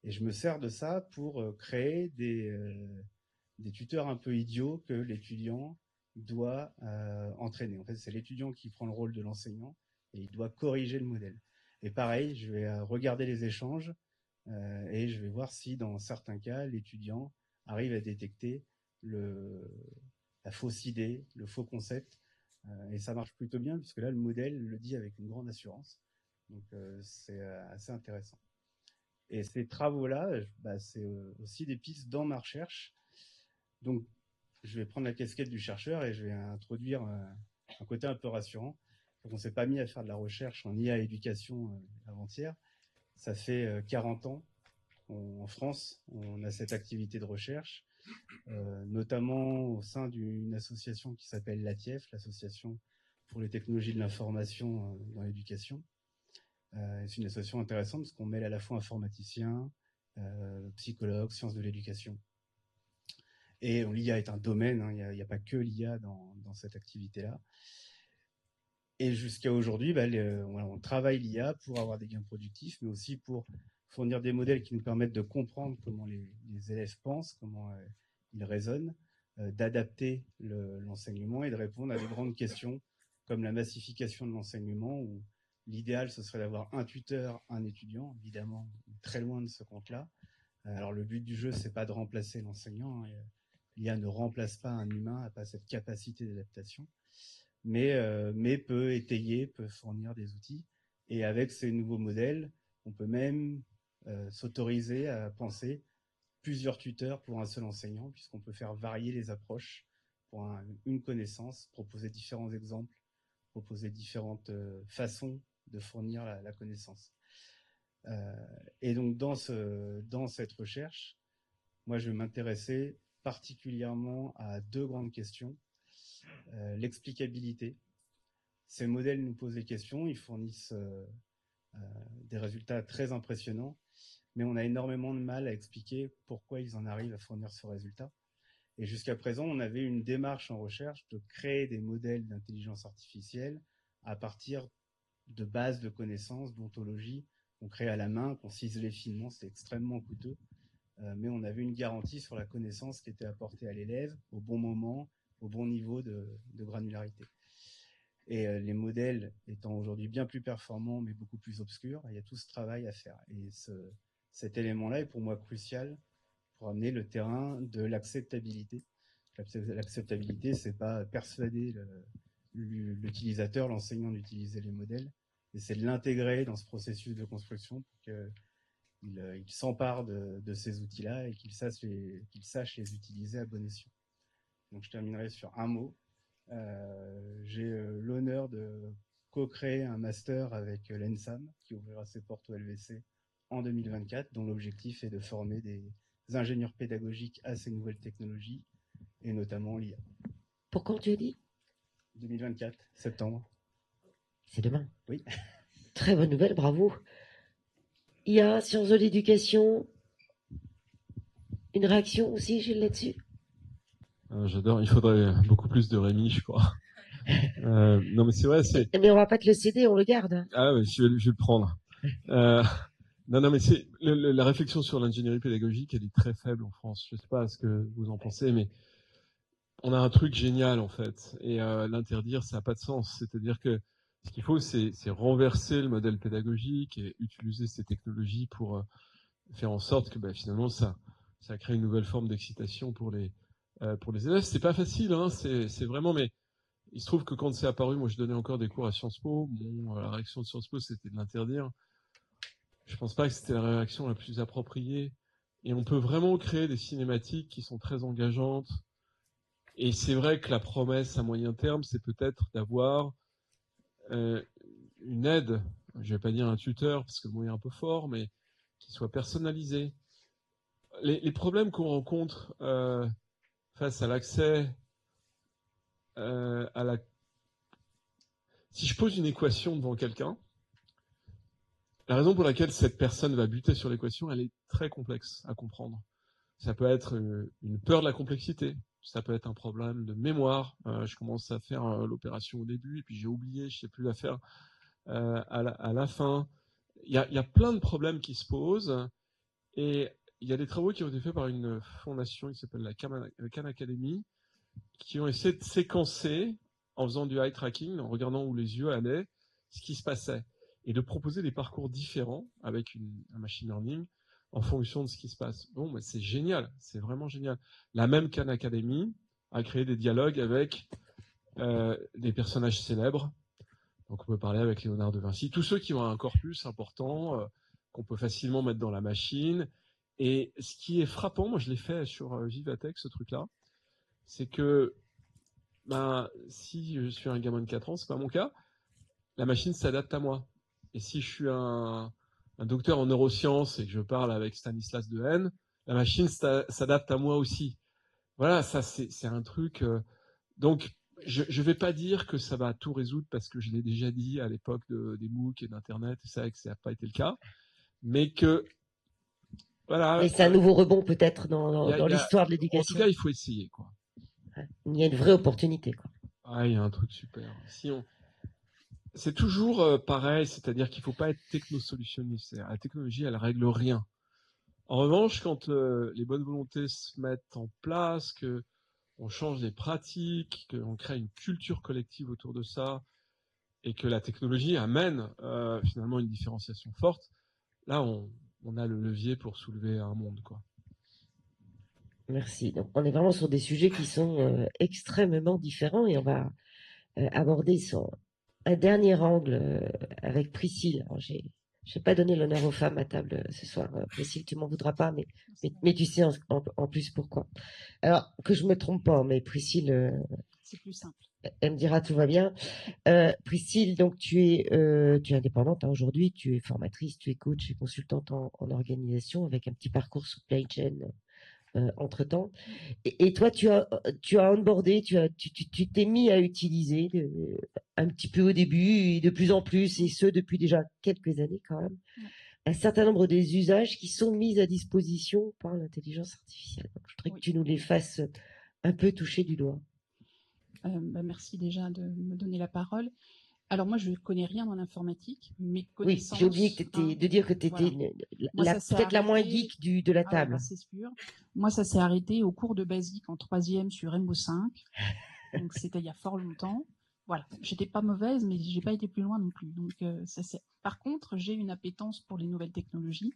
Et je me sers de ça pour créer des tuteurs un peu idiots que l'étudiant doit entraîner. En fait, c'est l'étudiant qui prend le rôle de l'enseignant et il doit corriger le modèle. Et pareil, je vais regarder les échanges et je vais voir si, dans certains cas, l'étudiant arrive à détecter la fausse idée, le faux concept. Et ça marche plutôt bien, puisque là, le modèle le dit avec une grande assurance. Donc, c'est assez intéressant. Et ces travaux-là, c'est aussi des pistes dans ma recherche. Donc, je vais prendre la casquette du chercheur et je vais introduire un côté un peu rassurant. Donc, on ne s'est pas mis à faire de la recherche en IA éducation avant-hier. Ça fait 40 ans en France, on a cette activité de recherche, notamment au sein d'une association qui s'appelle l'ATIEF, l'Association pour les technologies de l'information dans l'éducation. C'est une association intéressante parce qu'on mêle à la fois informaticiens, psychologues, sciences de l'éducation. Et l'IA est un domaine, hein, il n'y a pas que l'IA dans cette activité-là. Et jusqu'à aujourd'hui, on travaille l'IA pour avoir des gains productifs, mais aussi pour fournir des modèles qui nous permettent de comprendre comment les élèves pensent, comment ils raisonnent, d'adapter l'enseignement et de répondre à des grandes questions comme la massification de l'enseignement, où l'idéal, ce serait d'avoir un tuteur, un étudiant, évidemment, très loin de ce compte-là. Alors, le but du jeu, c'est pas de remplacer l'enseignant. Hein. L'IA ne remplace pas un humain, n'a pas cette capacité d'adaptation, mais peut étayer, peut fournir des outils. Et avec ces nouveaux modèles, on peut même s'autoriser à penser plusieurs tuteurs pour un seul enseignant, puisqu'on peut faire varier les approches pour une connaissance, proposer différents exemples, proposer différentes façons de fournir la connaissance. Et donc, dans cette recherche, moi, je vais m'intéresser particulièrement à 2 grandes questions. L'explicabilité. Ces modèles nous posent des questions, ils fournissent des résultats très impressionnants, mais on a énormément de mal à expliquer pourquoi ils en arrivent à fournir ce résultat. Et jusqu'à présent, on avait une démarche en recherche de créer des modèles d'intelligence artificielle à partir de bases de connaissances, d'ontologie, qu'on crée à la main, qu'on ciselait finement, c'est extrêmement coûteux. Mais on avait une garantie sur la connaissance qui était apportée à l'élève au bon moment, au bon niveau de granularité. Et les modèles étant aujourd'hui bien plus performants, mais beaucoup plus obscurs, il y a tout ce travail à faire. Et cet élément-là est pour moi crucial pour amener le terrain de l'acceptabilité. L'acceptabilité, c'est pas persuader l'utilisateur, l'enseignant d'utiliser les modèles, mais c'est de l'intégrer dans ce processus de construction pour qu'il s'empare de ces outils-là et qu'il sache les utiliser à bon escient. Donc je terminerai sur un mot. J'ai l'honneur de co-créer un master avec l'ENSAM qui ouvrira ses portes au LVC en 2024, dont l'objectif est de former des ingénieurs pédagogiques à ces nouvelles technologies et notamment l'IA. Pour quand tu as dit? 2024, septembre. C'est demain. Oui. Très bonne nouvelle, bravo. IA, sciences de l'éducation. Une réaction aussi, Gilles, là-dessus? J'adore, il faudrait beaucoup plus de Rémi, je crois. Non, mais c'est vrai, Mais on va pas te le céder, on le garde. Ah oui, je vais le prendre. Non, mais c'est la réflexion sur l'ingénierie pédagogique, elle est très faible en France. Je sais pas ce que vous en pensez, mais on a un truc génial en fait, et l'interdire, ça n'a pas de sens. C'est-à-dire que ce qu'il faut, c'est renverser le modèle pédagogique et utiliser ces technologies pour faire en sorte que finalement ça crée une nouvelle forme d'excitation pour les élèves. C'est pas facile, hein, c'est vraiment, mais il se trouve que quand c'est apparu, moi je donnais encore des cours à Sciences Po. Bon, la réaction de Sciences Po, c'était de l'interdire. Je pense pas que c'était la réaction la plus appropriée. Et on peut vraiment créer des cinématiques qui sont très engageantes. Et c'est vrai que la promesse à moyen terme, c'est peut-être d'avoir une aide, je vais pas dire un tuteur, parce que le mot est un peu fort, mais qui soit personnalisé. Les problèmes qu'on rencontre face à l'accès à la... Si je pose une équation devant quelqu'un, la raison pour laquelle cette personne va buter sur l'équation, elle est très complexe à comprendre. Ça peut être une peur de la complexité, ça peut être un problème de mémoire. Je commence à faire l'opération au début et puis j'ai oublié, je sais plus la faire à la fin. Il y a plein de problèmes qui se posent et il y a des travaux qui ont été faits par une fondation qui s'appelle la Khan Academy, qui ont essayé de séquencer en faisant du eye tracking, en regardant où les yeux allaient, ce qui se passait, et de proposer des parcours différents avec un machine learning en fonction de ce qui se passe. Bon, c'est génial, c'est vraiment génial. La même Khan Academy a créé des dialogues avec des personnages célèbres. Donc on peut parler avec Léonard de Vinci, tous ceux qui ont un corpus important qu'on peut facilement mettre dans la machine. Et ce qui est frappant, moi je l'ai fait sur Vivatech, ce truc-là, c'est que si je suis un gamin de 4 ans, c'est pas mon cas, la machine s'adapte à moi. Et si je suis un docteur en neurosciences et que je parle avec Stanislas Dehaene, la machine s'adapte à moi aussi. Voilà, ça c'est un truc. Donc je vais pas dire que ça va tout résoudre parce que je l'ai déjà dit à l'époque des MOOC et d'Internet et ça, que ça n'a pas été le cas, mais que voilà. Mais c'est un nouveau rebond peut-être dans l'histoire de l'éducation. En tout cas, il faut essayer, quoi. Il y a une vraie opportunité, quoi. Ah, il y a un truc super. C'est toujours pareil, c'est-à-dire qu'il ne faut pas être technosolutionniste. La technologie, elle règle rien. En revanche, quand les bonnes volontés se mettent en place, que on change des pratiques, qu'on crée une culture collective autour de ça, et que la technologie amène finalement une différenciation forte, là, on a le levier pour soulever un monde, quoi. Merci. Donc, on est vraiment sur des sujets qui sont extrêmement différents et on va aborder un dernier angle avec Priscille. Alors, j'ai pas donné l'honneur aux femmes à table ce soir. Priscille, tu m'en voudras pas, mais tu sais en plus pourquoi. Alors, que je me trompe pas, mais Priscille... c'est plus simple. Elle me dira tout va bien. Priscille, donc tu es indépendante hein, aujourd'hui, tu es formatrice, tu es coach et consultante en organisation avec un petit parcours supply chain entre-temps. Et toi, tu as onboardé, tu t'es mis à utiliser un petit peu au début et de plus en plus, et ce depuis déjà quelques années quand même, un certain nombre des usages qui sont mis à disposition par l'intelligence artificielle. Donc, je voudrais que tu nous les fasses un peu toucher du doigt. Merci déjà de me donner la parole. Alors moi, je ne connais rien en informatique. Mes connaissances. Oui, j'ai oublié que de dire que tu étais peut-être la moins geek de la table. C'est sûr. Moi, ça s'est arrêté au cours de basique en 3e sur MO5. Donc c'était il y a fort longtemps. Voilà, j'étais pas mauvaise, mais j'ai pas été plus loin non plus. Donc Par contre, j'ai une appétence pour les nouvelles technologies.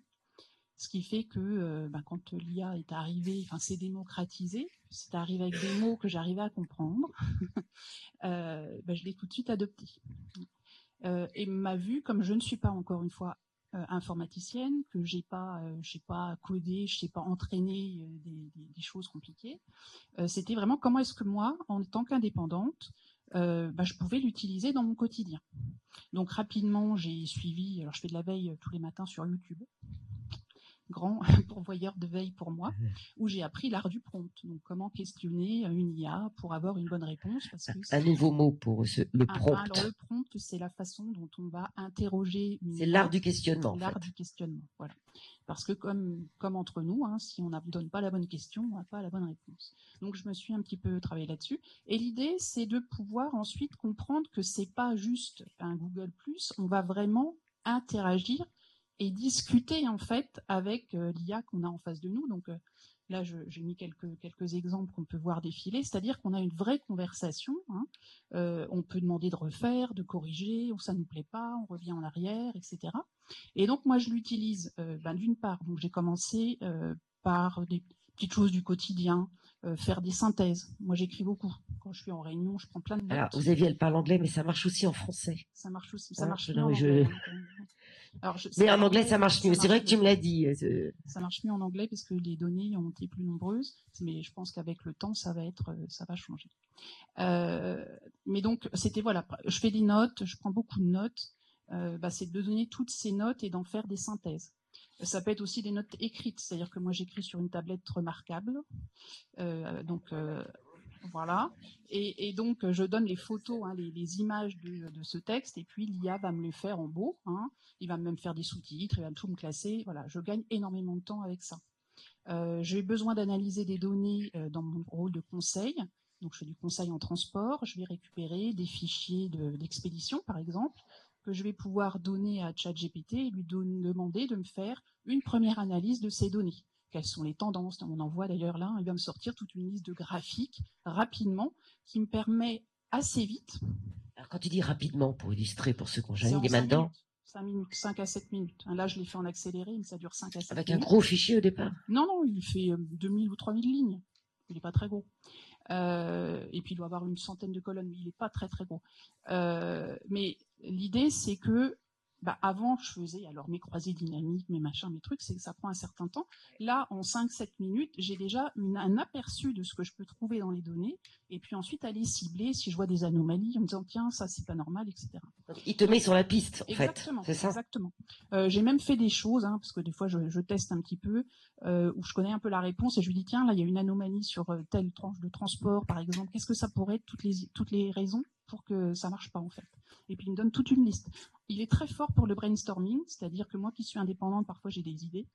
Ce qui fait que quand l'IA est arrivée, c'est démocratisé, c'est arrivé avec des mots que j'arrivais à comprendre, je l'ai tout de suite adopté. Et m'a vue, comme je ne suis pas encore une fois informaticienne, que je sais pas coder, je sais pas entraîner des choses compliquées, c'était vraiment comment est-ce que moi, en tant qu'indépendante, je pouvais l'utiliser dans mon quotidien. Donc rapidement, j'ai suivi, alors je fais de la veille tous les matins sur YouTube, grand pourvoyeur de veille pour moi, où j'ai appris l'art du prompt. Donc, comment questionner une IA pour avoir une bonne réponse. Parce que un nouveau mot pour le prompt. Alors, le prompt, c'est la façon dont on va interroger une IA. C'est l'art du questionnement. L'art du questionnement, voilà. Parce que comme entre nous, si on ne donne pas la bonne question, on n'a pas la bonne réponse. Donc, je me suis un petit peu travaillé là-dessus. Et l'idée, c'est de pouvoir ensuite comprendre que c'est pas juste un Google+, on va vraiment interagir et discuter en fait avec l'IA qu'on a en face de nous. Donc là, j'ai mis quelques exemples qu'on peut voir défiler, c'est-à-dire qu'on a une vraie conversation. On peut demander de refaire, de corriger, ou ça nous plaît pas, on revient en arrière, etc. Et donc moi, je l'utilise d'une part. Donc j'ai commencé par des petites choses du quotidien, faire des synthèses. Moi, j'écris beaucoup. Quand je suis en réunion, je prends plein de notes. Alors, vous avez vu, elle parle anglais, mais ça marche aussi en français. Ça marche aussi. Ça marche mieux en anglais. Mais en anglais, ça marche mieux. C'est vrai que tu me l'as dit. Ça marche mieux en anglais parce que les données ont été plus nombreuses. Mais je pense qu'avec le temps, ça va changer. Mais donc, c'était voilà. Je fais des notes. Je prends beaucoup de notes. C'est de donner toutes ces notes et d'en faire des synthèses. Ça peut être aussi des notes écrites, c'est-à-dire que moi j'écris sur une tablette remarquable, voilà, et donc je donne les photos, les images de ce texte, et puis l'IA va me le faire en beau, il va même faire des sous-titres, il va tout me classer, voilà, je gagne énormément de temps avec ça. J'ai besoin d'analyser des données dans mon rôle de conseil, donc je fais du conseil en transport, je vais récupérer des fichiers d'expédition par exemple, que je vais pouvoir donner à ChatGPT et lui demander de me faire une première analyse de ces données. Quelles sont les tendances? On en voit d'ailleurs là, il va me sortir toute une liste de graphiques rapidement qui me permet assez vite. Alors quand tu dis rapidement, pour illustrer pour ceux qui ont jamais les mains dedans. 5 à 7 minutes. Là, je l'ai fait en accéléré, mais ça dure 5 à 7 minutes. Avec un gros fichier au départ? Non, il fait 2000 ou 3000 lignes. Il n'est pas très gros. Et puis il doit avoir une centaine de colonnes, mais il n'est pas très très gros. Mais l'idée, c'est que avant, je faisais alors mes croisées dynamiques, mes machins, mes trucs, ça prend un certain temps. Là, en 5-7 minutes, j'ai déjà un aperçu de ce que je peux trouver dans les données, et puis ensuite aller cibler si je vois des anomalies en me disant tiens, ça c'est pas normal, etc. Donc, il te met sur la piste, en exactement, fait. C'est ça. Exactement. J'ai même fait des choses, parce que des fois je teste un petit peu, où je connais un peu la réponse et je lui dis tiens, là il y a une anomalie sur telle tranche de transport, par exemple. Qu'est-ce que ça pourrait être toutes les raisons pour que ça marche pas en fait. Et puis il me donne toute une liste. Il est très fort pour le brainstorming, c'est-à-dire que moi qui suis indépendante, parfois j'ai des idées.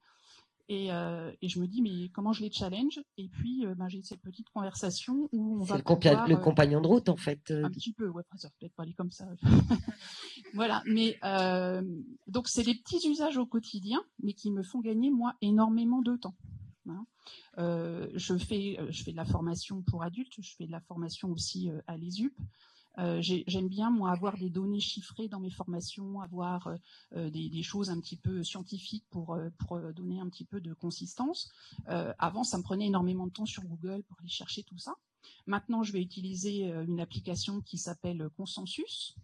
Et je me dis mais comment je les challenge? Et puis j'ai cette petite conversation où on va le compagnon de route en fait. Un petit peu, ouais, ça peut-être pas aller comme ça. Voilà, mais donc c'est des petits usages au quotidien, mais qui me font gagner moi énormément de temps. Je fais de la formation pour adultes, je fais de la formation aussi à l'ESUP. J'aime bien moi avoir des données chiffrées dans mes formations, avoir des choses un petit peu scientifiques pour donner un petit peu de consistance. Avant, ça me prenait énormément de temps sur Google pour aller chercher tout ça. Maintenant, je vais utiliser une application qui s'appelle Consensus,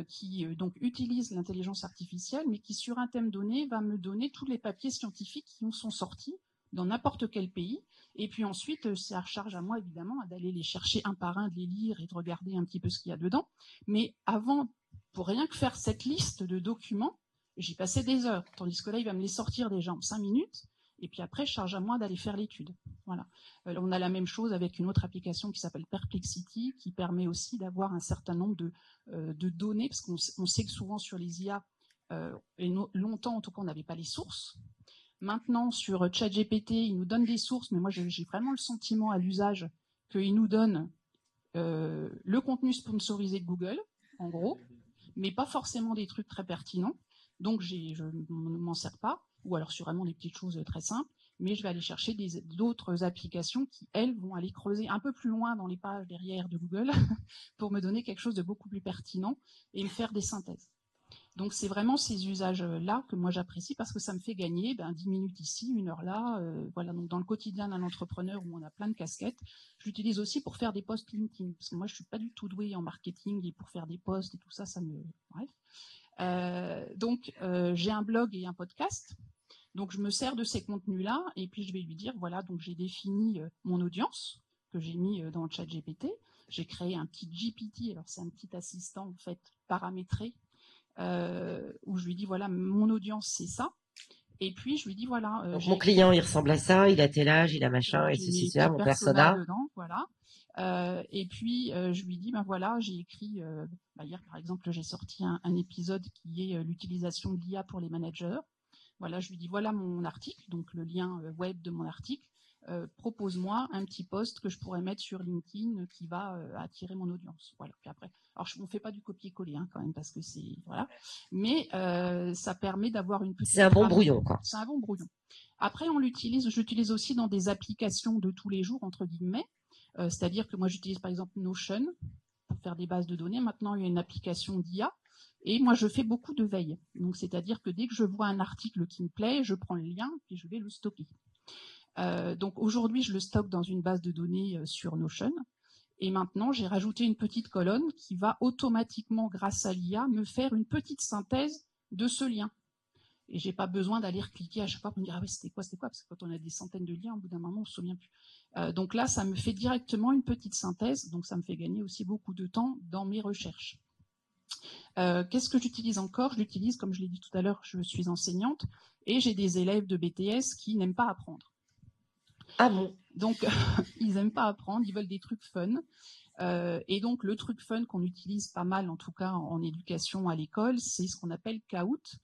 qui donc utilise l'intelligence artificielle, mais qui sur un thème donné va me donner tous les papiers scientifiques qui en sont sortis dans n'importe quel pays, et puis ensuite, ça charge à moi évidemment d'aller les chercher un par un, de les lire et de regarder un petit peu ce qu'il y a dedans. Mais avant, pour rien que faire cette liste de documents, j'y passais des heures, tandis que là, il va me les sortir déjà en 5 minutes, Et puis après, charge à moi d'aller faire l'étude. Voilà. On a la même chose avec une autre application qui s'appelle Perplexity, qui permet aussi d'avoir un certain nombre de données, parce qu'on sait que souvent sur les IA, et longtemps en tout cas, on n'avait pas les sources. Maintenant, sur ChatGPT, il nous donne des sources, mais moi j'ai vraiment le sentiment à l'usage qu'il nous donne le contenu sponsorisé de Google, en gros, mais pas forcément des trucs très pertinents. Donc je ne m'en sers pas, ou alors sur vraiment des petites choses très simples, mais je vais aller chercher d'autres applications qui, elles, vont aller creuser un peu plus loin dans les pages derrière de Google pour me donner quelque chose de beaucoup plus pertinent et me faire des synthèses. Donc c'est vraiment ces usages-là que moi j'apprécie parce que ça me fait gagner 10 minutes ici, 1 heure là. Voilà, donc dans le quotidien d'un entrepreneur où on a plein de casquettes, je l'utilise aussi pour faire des posts LinkedIn. Parce que moi je suis pas du tout douée en marketing et pour faire des posts et tout ça, ça me... Bref. Donc j'ai un blog et un podcast. Donc je me sers de ces contenus-là et puis je vais lui dire, voilà, donc j'ai défini mon audience que j'ai mis dans le chat GPT. J'ai créé un petit GPT, alors c'est un petit assistant en fait paramétré où je lui dis voilà mon audience c'est ça et puis je lui dis voilà donc mon client il ressemble à ça, il a tel âge, il a machin et ceci ça, mon persona dedans, voilà. Et puis je lui dis voilà j'ai écrit hier par exemple j'ai sorti un épisode qui est l'utilisation de l'IA pour les managers. Voilà, je lui dis voilà mon article, donc le lien web de mon article. Propose-moi un petit post que je pourrais mettre sur LinkedIn qui va attirer mon audience. Voilà. Puis après, alors on fait pas du copier-coller quand même parce que c'est voilà, mais ça permet d'avoir une petite. C'est un bon brouillon quoi. C'est un bon brouillon. Après j'utilise aussi dans des applications de tous les jours entre guillemets, c'est-à-dire que moi j'utilise par exemple Notion pour faire des bases de données. Maintenant il y a une application d'IA. Et moi, je fais beaucoup de veille. Donc, c'est-à-dire que dès que je vois un article qui me plaît, je prends le lien et je vais le stocker. Donc, aujourd'hui, je le stocke dans une base de données sur Notion. Et maintenant, j'ai rajouté une petite colonne qui va automatiquement, grâce à l'IA, me faire une petite synthèse de ce lien. Et j'ai pas besoin d'aller recliquer à chaque fois pour me dire ah oui c'était quoi, parce que quand on a des centaines de liens, au bout d'un moment, on se souvient plus. Donc là, ça me fait directement une petite synthèse. Donc, ça me fait gagner aussi beaucoup de temps dans mes recherches. Qu'est-ce que j'utilise encore? Je l'utilise, comme je l'ai dit tout à l'heure, je suis enseignante et j'ai des élèves de BTS qui n'aiment pas apprendre. Ah bon? Donc, ils n'aiment pas apprendre, ils veulent des trucs fun. Et donc, le truc fun qu'on utilise pas mal, en tout cas en éducation à l'école, c'est ce qu'on appelle Kahoot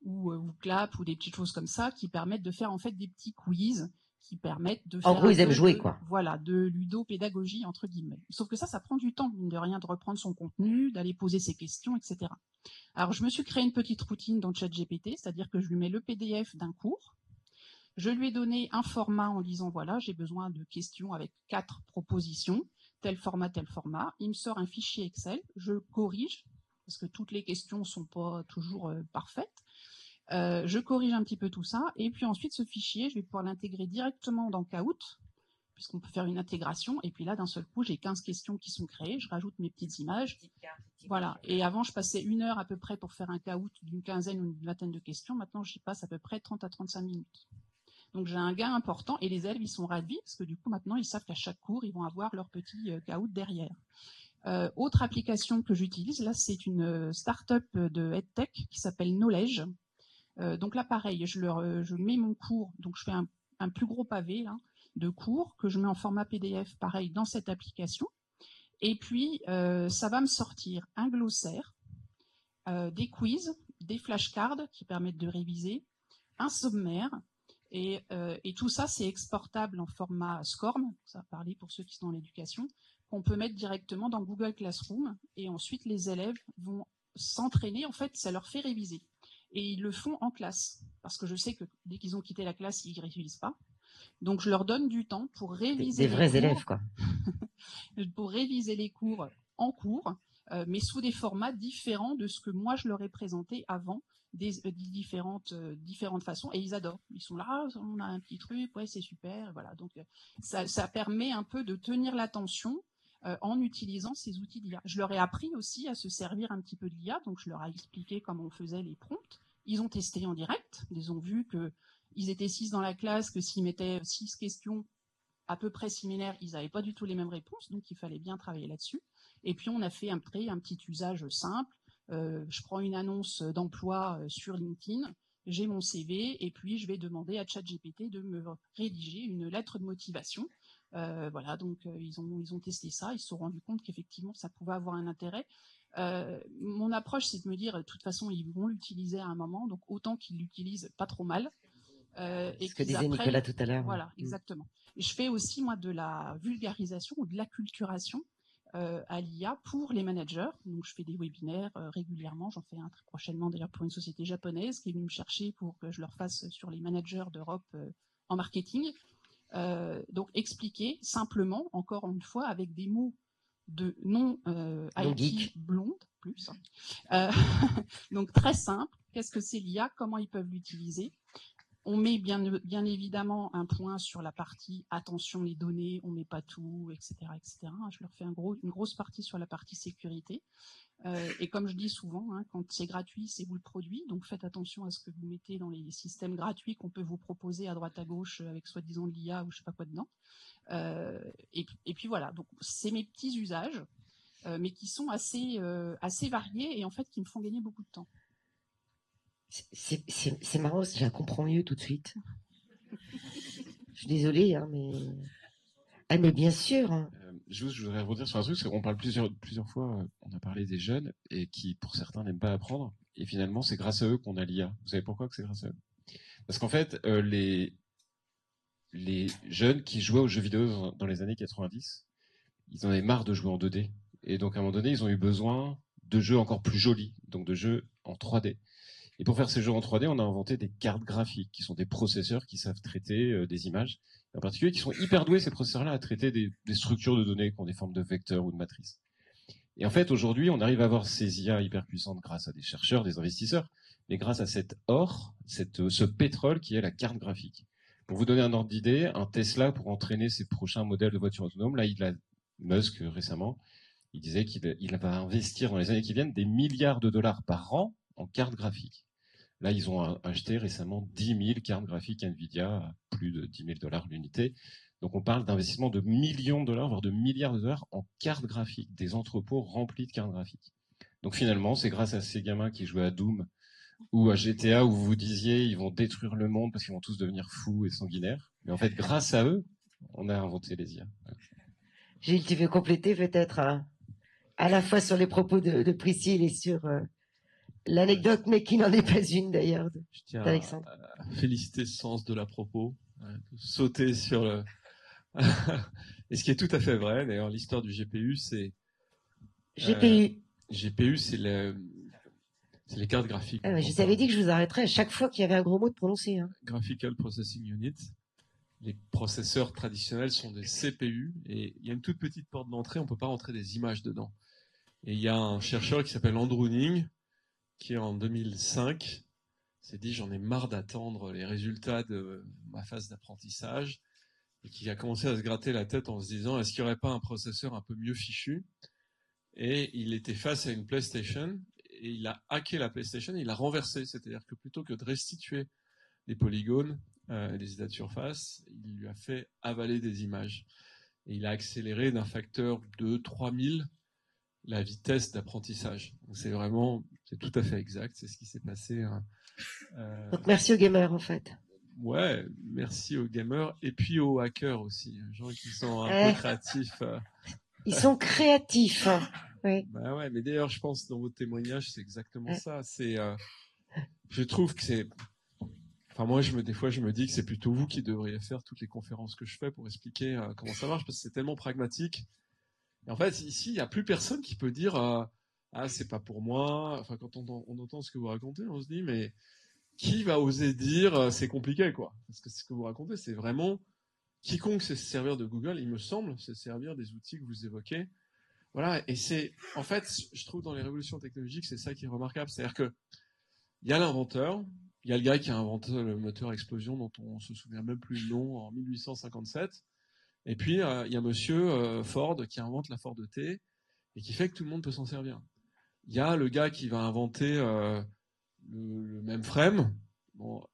ou Clap ou des petites choses comme ça qui permettent de faire en fait des petits quiz qui permettent de faire en gros, ils aiment jouer, quoi. Voilà, de ludopédagogie, entre guillemets. Sauf que ça prend du temps, mine de rien, de reprendre son contenu, d'aller poser ses questions, etc. Alors, je me suis créé une petite routine dans ChatGPT, c'est-à-dire que je lui mets le PDF d'un cours. Je lui ai donné un format en disant, voilà, j'ai besoin de questions avec 4 propositions, tel format, tel format. Il me sort un fichier Excel, je corrige, parce que toutes les questions ne sont pas toujours parfaites. Je corrige un petit peu tout ça, et puis ensuite ce fichier, je vais pouvoir l'intégrer directement dans Kahoot, puisqu'on peut faire une intégration, et puis là, d'un seul coup, j'ai 15 questions qui sont créées, je rajoute mes petites images, voilà. Et avant, je passais 1 heure à peu près pour faire un Kahoot d'une quinzaine ou d'une vingtaine de questions, maintenant, j'y passe à peu près 30 à 35 minutes. Donc, j'ai un gain important, et les élèves, ils sont ravis, parce que du coup, maintenant, ils savent qu'à chaque cours, ils vont avoir leur petit Kahoot derrière. Autre application que j'utilise, là, c'est une start-up de EdTech qui s'appelle Knowledge. Donc là, pareil, je mets mon cours, donc je fais un plus gros pavé là, de cours que je mets en format PDF, pareil, dans cette application. Et puis, ça va me sortir un glossaire, des quiz, des flashcards qui permettent de réviser, un sommaire, et tout ça, c'est exportable en format SCORM, ça va parler pour ceux qui sont dans l'éducation, qu'on peut mettre directement dans Google Classroom, et ensuite les élèves vont s'entraîner, en fait, ça leur fait réviser. Et ils le font en classe, parce que je sais que dès qu'ils ont quitté la classe, ils ne révisent pas. Donc, je leur donne du temps pour réviser des vrais élèves, quoi. pour réviser les cours en cours, mais sous des formats différents de ce que moi, je leur ai présenté avant, des différentes façons, et ils adorent. Ils sont là, ah, on a un petit truc, ouais, c'est super, voilà. Donc, ça permet un peu de tenir l'attention en utilisant ces outils d'IA. Je leur ai appris aussi à se servir un petit peu de l'IA, donc je leur ai expliqué comment on faisait les prompts. Ils ont testé en direct, ils ont vu qu'ils étaient 6 dans la classe, que s'ils mettaient 6 questions à peu près similaires, ils n'avaient pas du tout les mêmes réponses, donc il fallait bien travailler là-dessus. Et puis on a fait un petit usage simple. Je prends une annonce d'emploi sur LinkedIn, j'ai mon CV et puis je vais demander à ChatGPT de me rédiger une lettre de motivation. Voilà, donc ils ont testé ça, ils se sont rendus compte qu'effectivement ça pouvait avoir un intérêt. Mon approche, c'est de me dire, de toute façon, ils vont l'utiliser à un moment, donc autant qu'ils l'utilisent pas trop mal. Et ce que disait Nicolas tout à l'heure. Voilà, exactement. Et je fais aussi, moi, de la vulgarisation ou de l'acculturation à l'IA pour les managers. Donc, je fais des webinaires régulièrement. J'en fais un très prochainement, d'ailleurs, pour une société japonaise qui est venue me chercher pour que je leur fasse sur les managers d'Europe en marketing. Donc, expliquer simplement, encore une fois, avec des mots de non IT blonde, plus. Donc, très simple. Qu'est-ce que c'est l'IA? Comment ils peuvent l'utiliser? On met bien évidemment un point sur la partie attention les données, on met pas tout, etc., etc. Je leur fais une grosse partie sur la partie sécurité. Et comme je dis souvent, hein, quand c'est gratuit, c'est vous le produit. Donc faites attention à ce que vous mettez dans les systèmes gratuits qu'on peut vous proposer à droite à gauche avec soi-disant de l'IA ou je sais pas quoi dedans. Et puis voilà. Donc c'est mes petits usages, mais qui sont assez variés et en fait qui me font gagner beaucoup de temps. C'est marrant, je la comprends mieux tout de suite. Je suis désolée, hein, mais... Ah, mais bien sûr. Hein. Je voudrais rebondir sur un truc, parce qu'on parle plusieurs fois, on a parlé des jeunes, et qui, pour certains, n'aiment pas apprendre. Et finalement, c'est grâce à eux qu'on a l'IA. Vous savez pourquoi que c'est grâce à eux? Parce qu'en fait, les jeunes qui jouaient aux jeux vidéo dans les années 90, ils en avaient marre de jouer en 2D. Et donc, à un moment donné, ils ont eu besoin de jeux encore plus jolis, donc de jeux en 3D. Et pour faire ces jeux en 3D, on a inventé des cartes graphiques, qui sont des processeurs qui savent traiter des images, en particulier qui sont hyper doués, ces processeurs-là, à traiter des structures de données qui ont des formes de vecteurs ou de matrices. Et en fait, aujourd'hui, on arrive à avoir ces IA hyper puissantes grâce à des chercheurs, des investisseurs, mais grâce à cet or, ce pétrole qui est la carte graphique. Pour vous donner un ordre d'idée, un Tesla, pour entraîner ses prochains modèles de voitures autonomes, là, Musk, récemment, il disait qu'il va investir dans les années qui viennent des milliards de dollars par an en cartes graphiques. Là, ils ont acheté récemment 10 000 cartes graphiques Nvidia à plus de 10 000 $ l'unité. Donc, on parle d'investissement de millions de dollars, voire de milliards de dollars en cartes graphiques, des entrepôts remplis de cartes graphiques. Donc, finalement, c'est grâce à ces gamins qui jouaient à Doom ou à GTA où vous vous disiez ils vont détruire le monde parce qu'ils vont tous devenir fous et sanguinaires. Mais en fait, grâce à eux, on a inventé les IA. Gilles, tu veux compléter peut-être à la fois sur les propos de Priscille et sur... l'anecdote, mais qui n'en est pas une d'ailleurs. Je tiens à féliciter ce sens de la propos, de sauter sur le. Et ce qui est tout à fait vrai, d'ailleurs, l'histoire du GPU, c'est. GPU, c'est les cartes graphiques. Ah, je t'avais dit que je vous arrêterais à chaque fois qu'il y avait un gros mot de prononcer. Hein. Graphical Processing Unit. Les processeurs traditionnels sont des CPU, et il y a une toute petite porte d'entrée, on ne peut pas rentrer des images dedans. Et il y a un chercheur qui s'appelle Andrew Ning, qui en 2005 s'est dit j'en ai marre d'attendre les résultats de ma phase d'apprentissage et qui a commencé à se gratter la tête en se disant est-ce qu'il n'y aurait pas un processeur un peu mieux fichu? Et il était face à une PlayStation et il a hacké la PlayStation et il a renversé, c'est-à-dire que plutôt que de restituer des polygones, des états de surface, il lui a fait avaler des images. Et il a accéléré d'un facteur de 3000 la vitesse d'apprentissage. C'est tout à fait exact, c'est ce qui s'est passé. Donc merci aux gamers en fait. Ouais, merci aux gamers et puis aux hackers aussi, gens qui sont un peu créatifs. Ils sont créatifs. Hein. Oui. Bah ouais, mais d'ailleurs, je pense dans votre témoignage, c'est exactement ça. Je trouve que c'est. Enfin, moi, des fois, je me dis que c'est plutôt vous qui devriez faire toutes les conférences que je fais pour expliquer comment ça marche, parce que c'est tellement pragmatique. Et en fait, ici, il n'y a plus personne qui peut dire ah, c'est pas pour moi. Enfin, quand on entend ce que vous racontez, on se dit mais qui va oser dire c'est compliqué quoi? Parce que ce que vous racontez, c'est vraiment quiconque sait se servir de Google, il me semble, se servir des outils que vous évoquez. Voilà. Et c'est en fait, je trouve dans les révolutions technologiques, c'est ça qui est remarquable, c'est-à-dire que il y a l'inventeur, il y a le gars qui a inventé le moteur explosion dont on se souvient même plus le nom en 1857. Et puis, il y a monsieur Ford qui invente la Ford T et qui fait que tout le monde peut s'en servir. Il y a le gars qui va inventer le mainframe. Bon,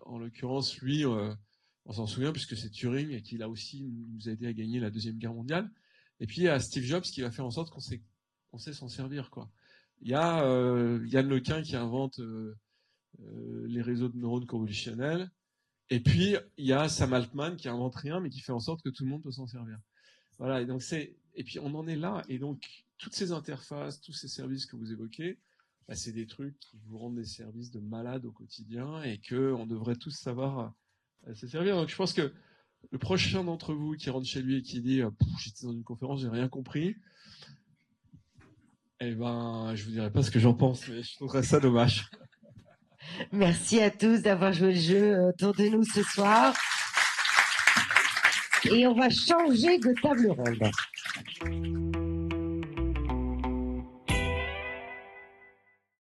en l'occurrence, lui, on s'en souvient puisque c'est Turing et qu'il a aussi nous a aidé à gagner la Deuxième Guerre mondiale. Et puis, il y a Steve Jobs qui va faire en sorte qu'on sait s'en servir, quoi. Il y a Yann Lequin qui invente les réseaux de neurones convolutionnels. Et puis, il y a Sam Altman qui invente rien, mais qui fait en sorte que tout le monde peut s'en servir. Voilà, et puis on en est là. Et donc, toutes ces interfaces, tous ces services que vous évoquez, bah, c'est des trucs qui vous rendent des services de malade au quotidien et qu'on devrait tous savoir se servir. Donc, je pense que le prochain d'entre vous qui rentre chez lui et qui dit j'étais dans une conférence, j'ai rien compris, eh ben, je vous dirai pas ce que j'en pense, mais je trouverais ça dommage. Merci à tous d'avoir joué le jeu autour de nous ce soir. Et on va changer de table ronde.